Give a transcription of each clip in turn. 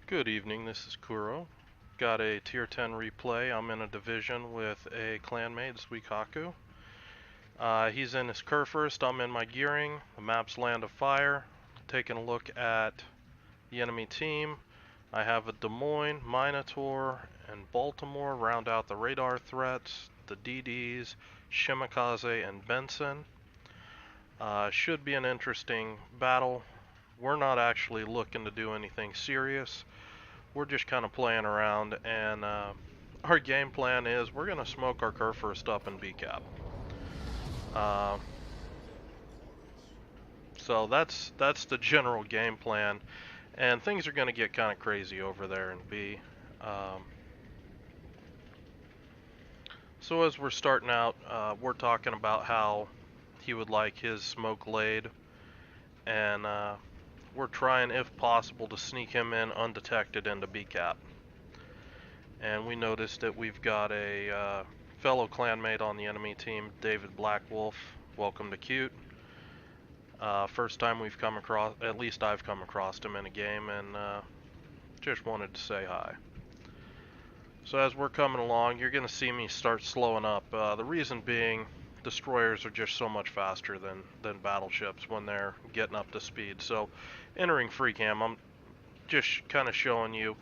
Good evening, this is Kuro. Got a tier 10 replay. I'm in a division with a clanmate, Suikaku. He's in his Kurfurst, I'm in my gearing. The map's Land of Fire. Taking a look at the enemy team. I have a Des Moines, Minotaur, and Baltimore round out the radar threats. The DDs, Shimakaze, and Benson. Should be an interesting battle. We're not actually looking to do anything serious. We're just kind of playing around, and our game plan is we're going to smoke our Kurfurst up in BCAP. So that's the general game plan, and things are going to get kind of crazy over there in B. So as we're starting out, we're talking about how he would like his smoke laid, and we're trying, if possible, to sneak him in undetected into BCAP. And we noticed that we've got a fellow clanmate on the enemy team, David Blackwolf. Welcome to Cute. First time we've come across, at least I've come across him in a game, and just wanted to say hi. So as we're coming along, you're going to see me start slowing up. The reason being, destroyers are just so much faster than battleships when they're getting up to speed. So entering free cam, I'm just kind of showing you,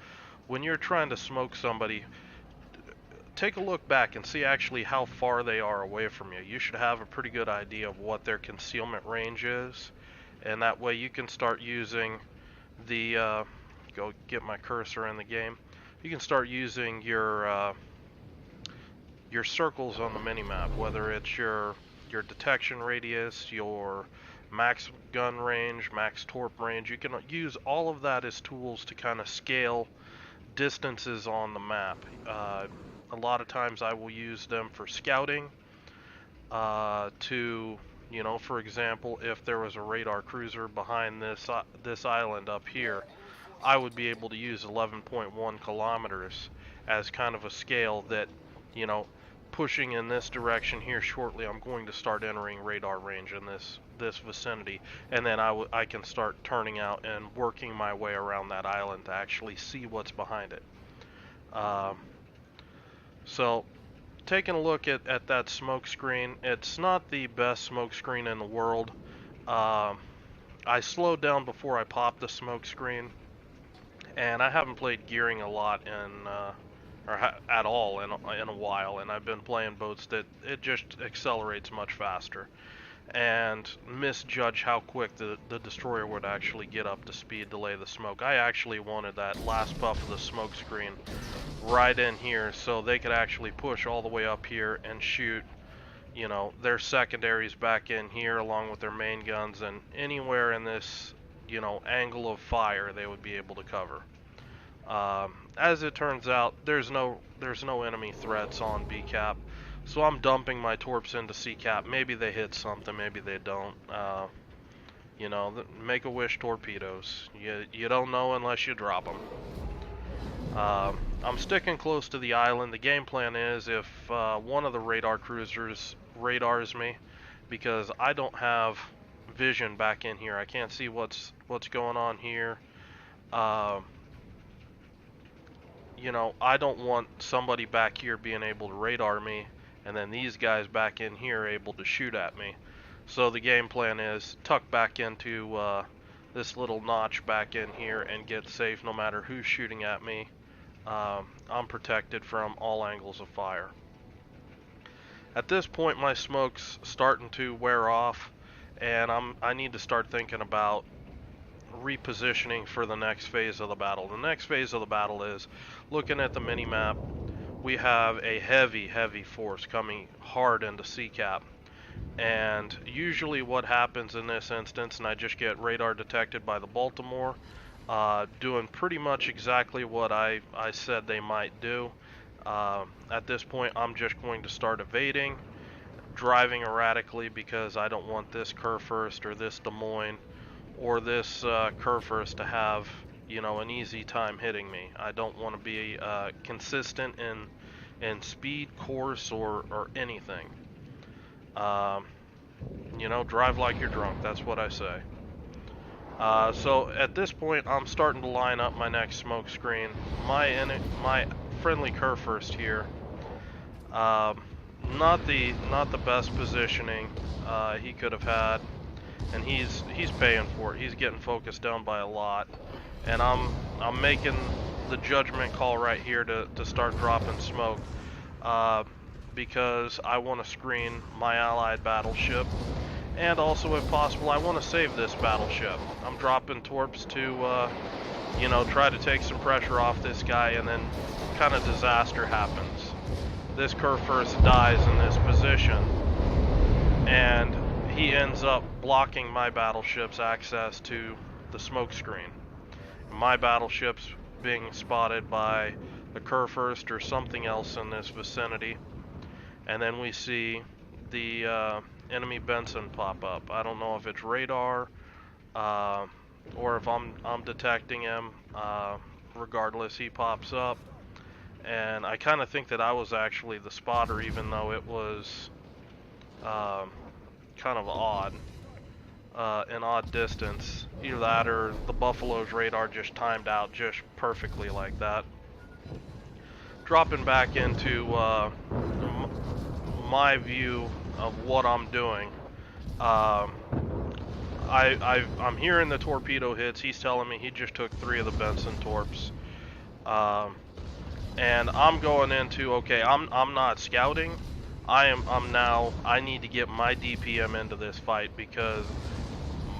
when you're trying to smoke somebody, take a look back and see actually how far they are away from you. You should have a pretty good idea of what their concealment range is, and that way you can start using the go get my cursor in the game. You can start using your circles on the minimap, whether it's your detection radius, your max gun range, max torp range. You can use all of that as tools to kind of scale distances on the map. A lot of times I will use them for scouting, to, you know, for example, if there was a radar cruiser behind this island up here, I would be able to use 11.1 kilometers as kind of a scale that, you know, pushing in this direction here shortly, I'm going to start entering radar range in this vicinity, and then I can start turning out and working my way around that island to actually see what's behind it. So taking a look at that smoke screen, it's not the best smoke screen in the world. I slowed down before I popped the smoke screen, and I haven't played gearing a lot at all in a while, and I've been playing boats that it just accelerates much faster, and misjudge how quick the destroyer would actually get up to speed to lay the smoke. I actually wanted that last puff of the smoke screen right in here so they could actually push all the way up here and shoot, you know, their secondaries back in here along with their main guns, and anywhere in this, you know, angle of fire they would be able to cover. As it turns out, there's no enemy threats on BCAP, so I'm dumping my torps into CCAP. Maybe they hit something, maybe they don't. You know, make-a-wish torpedoes. You don't know unless you drop them. I'm sticking close to the island. The game plan is if one of the radar cruisers radars me, because I don't have vision back in here. I can't see what's going on here. You know, I don't want somebody back here being able to radar me, and then these guys back in here able to shoot at me. So the game plan is tuck back into this little notch back in here and get safe no matter who's shooting at me. I'm protected from all angles of fire. At this point, my smoke's starting to wear off, and I need to start thinking about repositioning for the next phase of the battle. The next phase of the battle is looking at the mini-map. We have a heavy force coming hard into CCAP, and usually what happens in this instance, and I just get radar detected by the Baltimore, doing pretty much exactly what I said they might do. At this point, I'm just going to start evading, driving erratically, because I don't want this Kurfurst or this Des Moines or this Kurfurst to have, you know, an easy time hitting me. I don't want to be consistent in speed, course, or anything. You know, drive like you're drunk, that's what I say. So at this point, I'm starting to line up my next smoke screen. My friendly Kurfurst here, um, not the best positioning he could have had, and he's paying for it. He's getting focused down by a lot, and I'm making the judgment call right here to start dropping smoke, because I want to screen my allied battleship. And also, if possible, I want to save this battleship. I'm dropping torps to, you know, try to take some pressure off this guy, and then kind of disaster happens. This Kurfurst dies in this position, and he ends up blocking my battleship's access to the smoke screen. My battleship's being spotted by the Kurfurst or something else in this vicinity, and then we see the enemy Benson pop up. I don't know if it's radar or if I'm detecting him. Regardless, he pops up, and I kind of think that I was actually the spotter, even though it was kind of odd, an odd distance. Either that or the Buffalo's radar just timed out just perfectly like that. Dropping back into my view of what I'm doing. I'm hearing the torpedo hits. He's telling me he just took 3 of the Benson torps, and I'm going into, okay, I'm not scouting. I need to get my DPM into this fight, because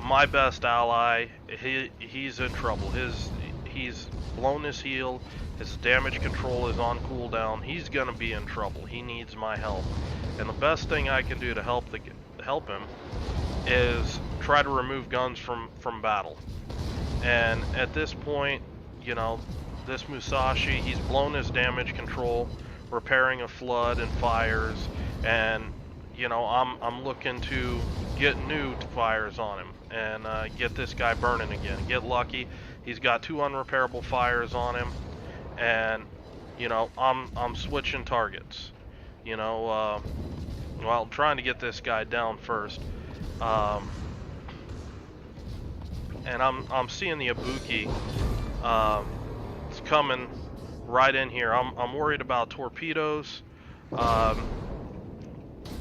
my best ally, he's in trouble. He's blown his heel. His damage control is on cooldown. He's gonna be in trouble. He needs my help. And the best thing I can do to help him is try to remove guns from battle. And at this point, you know, this Musashi, he's blown his damage control, repairing a flood and fires, and you know, I'm looking to get new fires on him and get this guy burning again. Get lucky. He's got 2 unrepairable fires on him, and you know, I'm switching targets. You know, well, trying to get this guy down first, and I'm seeing the Ibuki. It's coming right in here. I'm worried about torpedoes.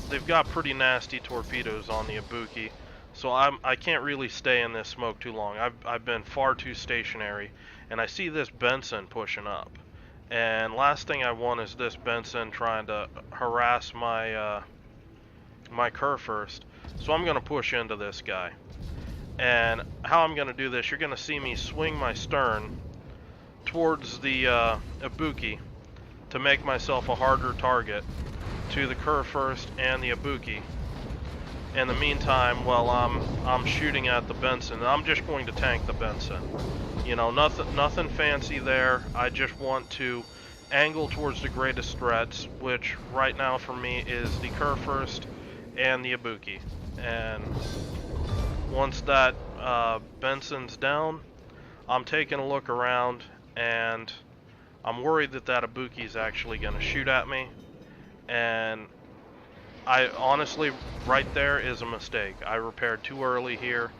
They've got pretty nasty torpedoes on the Ibuki, so I can't really stay in this smoke too long. I've been far too stationary, and I see this Benson pushing up. And last thing I want is this Benson trying to harass my my Kurfurst. So I'm going to push into this guy. And how I'm going to do this, you're going to see me swing my stern towards the Ibuki to make myself a harder target to the Kurfurst and the Ibuki. In the meantime, while I'm shooting at the Benson, I'm just going to tank the Benson. You know, nothing fancy there. I just want to angle towards the greatest threats, which right now for me is the Kurfurst and the Ibuki. And once that Benson's down, I'm taking a look around, and I'm worried that Ibuki is actually going to shoot at me. And I honestly, right there is a mistake. I repaired too early here,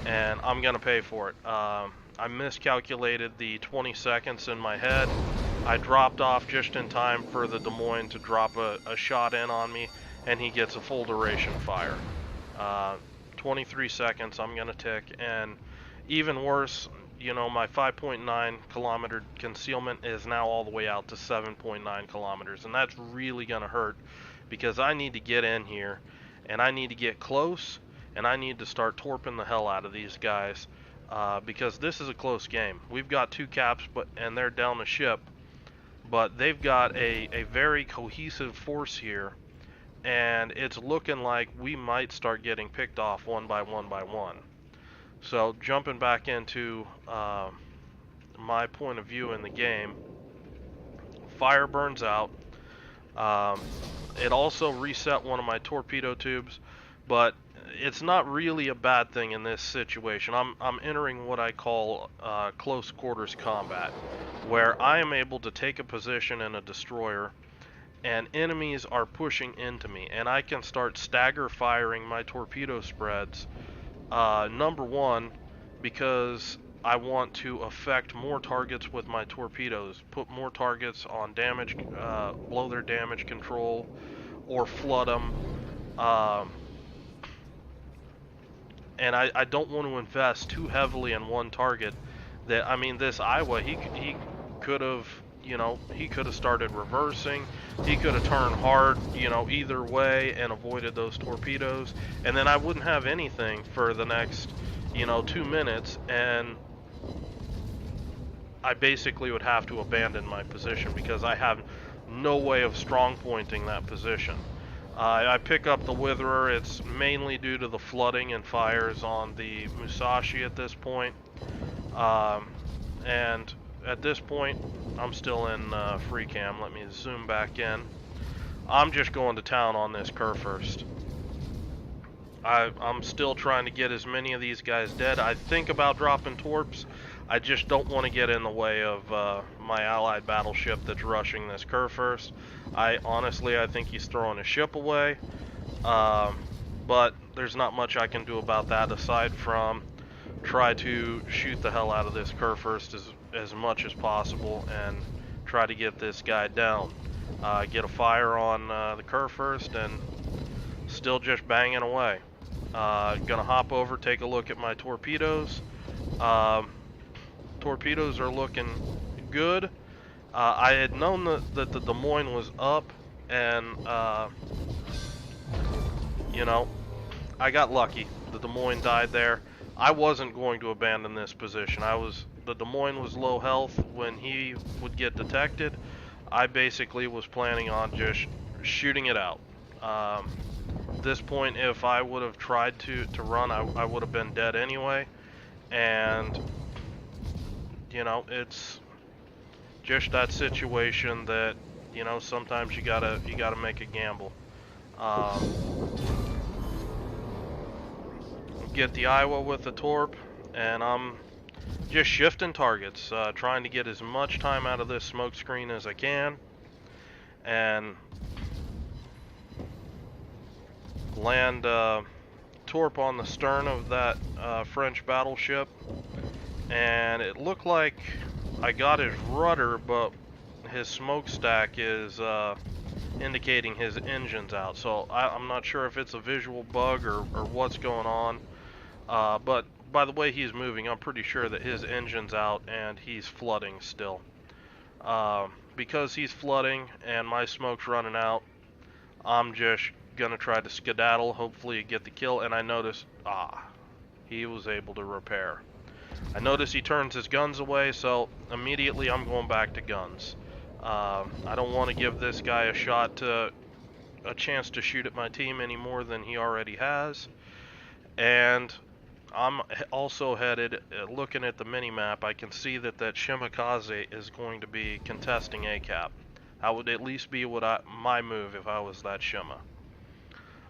and I'm going to pay for it. I miscalculated the 20 seconds in my head. I dropped off just in time for the Des Moines to drop a shot in on me, and he gets a full duration fire. 23 seconds I'm going to tick, and even worse, you know, my 5.9 kilometer concealment is now all the way out to 7.9 kilometers, and that's really going to hurt, because I need to get in here, and I need to get close, and I need to start torping the hell out of these guys, because this is a close game. We've got 2 caps, and they're down the ship, but they've got a very cohesive force here, and it's looking like we might start getting picked off one by one. So jumping back into my point of view in the game, fire burns out. It also reset one of my torpedo tubes, but it's not really a bad thing in this situation. I'm entering what I call close quarters combat, where I am able to take a position in a destroyer, and enemies are pushing into me, and I can start stagger firing my torpedo spreads. Number one, because I want to affect more targets with my torpedoes, put more targets on damage, blow their damage control, or flood them. And I don't want to invest too heavily in one target. That, I mean, this Iowa, he could have, he could have started reversing. He could have turned hard, either way and avoided those torpedoes. And then I wouldn't have anything for the next, 2 minutes, and I basically would have to abandon my position because I have no way of strong pointing that position. I pick up the Witherer. It's mainly due to the flooding and fires on the Musashi at this point. And at this point, I'm still in free cam. Let me zoom back in. I'm just going to town on this Kurfurst. I'm still trying to get as many of these guys dead. I think about dropping torps. I just don't want to get in the way of my allied battleship that's rushing this Kurfurst. Honestly, I think he's throwing a ship away. But there's not much I can do about that aside from try to shoot the hell out of this Kurfurst as much as possible and try to get this guy down. Get a fire on the Kurfurst and still just banging away. Gonna hop over, take a look at my torpedoes. Torpedoes are looking good. I had known that the Des Moines was up, and I got lucky. The Des Moines died there. I wasn't going to abandon this position. The Des Moines was low health when he would get detected. I basically was planning on just shooting it out. At this point, if I would have tried to run, I would have been dead anyway. And it's just that situation that sometimes you gotta make a gamble. Get the Iowa with the torp, and I'm just shifting targets, trying to get as much time out of this smoke screen as I can, and land torp on the stern of that French battleship. And it looked like I got his rudder, but his smokestack is indicating his engine's out. So I'm not sure if it's a visual bug or what's going on. But by the way he's moving, I'm pretty sure that his engine's out and he's flooding still. Because he's flooding and my smoke's running out, I'm just gonna try to skedaddle, hopefully get the kill. And I noticed, he was able to repair. I notice he turns his guns away, so immediately I'm going back to guns. I don't want to give this guy a chance to shoot at my team any more than he already has. And I'm also headed, looking at the mini-map, I can see that Shimakaze is going to be contesting ACAP. That would at least be my move if I was that Shima.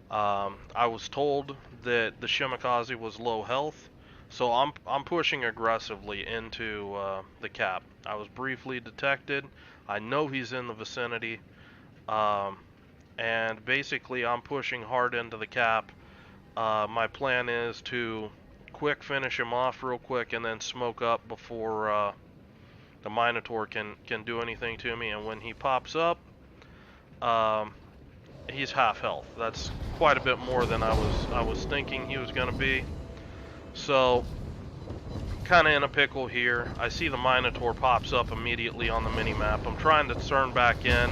I was told that the Shimakaze was low health. So I'm pushing aggressively into the cap. I was briefly detected. I know he's in the vicinity, and basically I'm pushing hard into the cap. My plan is to quick finish him off real quick and then smoke up before the Minotaur can do anything to me. And when he pops up, he's half health. That's quite a bit more than I was thinking he was going to be. So, kind of in a pickle here. I see the Minotaur pops up immediately on the mini-map. I'm trying to turn back in,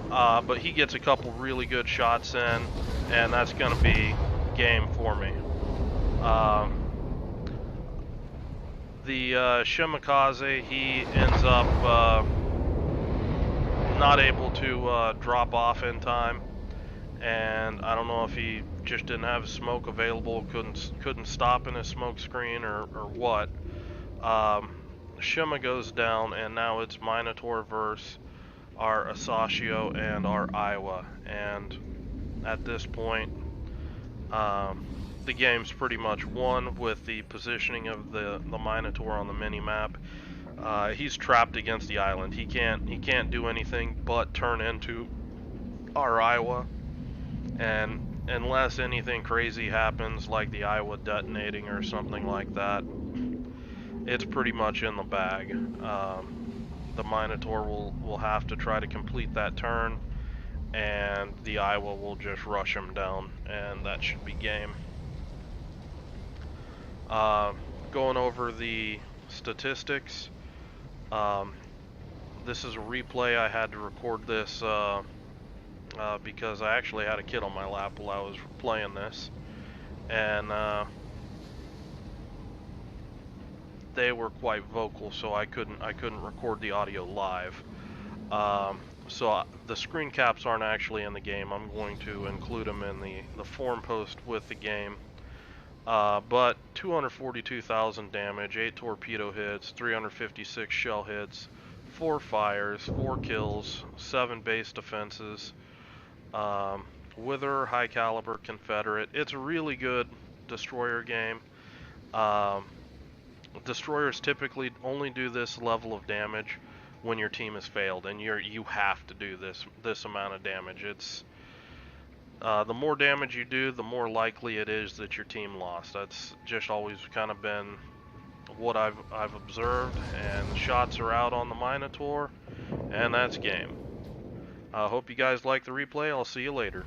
but he gets a couple really good shots in, and that's going to be game for me. The Shimakaze, he ends up not able to drop off in time. And I don't know if he just didn't have smoke available, couldn't stop in his smoke screen or what. Shima goes down, and now it's Minotaur versus our Asashio and our Iowa. And at this point, the game's pretty much won with the positioning of the Minotaur on the mini-map. He's trapped against the island. He can't do anything but turn into our Iowa. And unless anything crazy happens, like the Iowa detonating or something like that, it's pretty much in the bag. The Minotaur will have to try to complete that turn, and the Iowa will just rush him down, and that should be game. Uh, Going over the statistics, um, this is a replay. I had to record this because I actually had a kid on my lap while I was playing this, and they were quite vocal, so I couldn't record the audio live. So the screen caps aren't actually in the game. I'm going to include them in the forum post with the game. But 242,000 damage, 8 torpedo hits, 356 shell hits, 4 fires, 4 kills, 7 base defenses, Wither, high caliber Confederate. It's a really good destroyer game. Um, Destroyers typically only do this level of damage when your team has failed, and you have to do this amount of damage. It's the more damage you do, the more likely it is that your team lost. That's just always kind of been what I've observed, and the shots are out on the Minotaur, and that's game. I hope you guys like the replay. I'll see you later.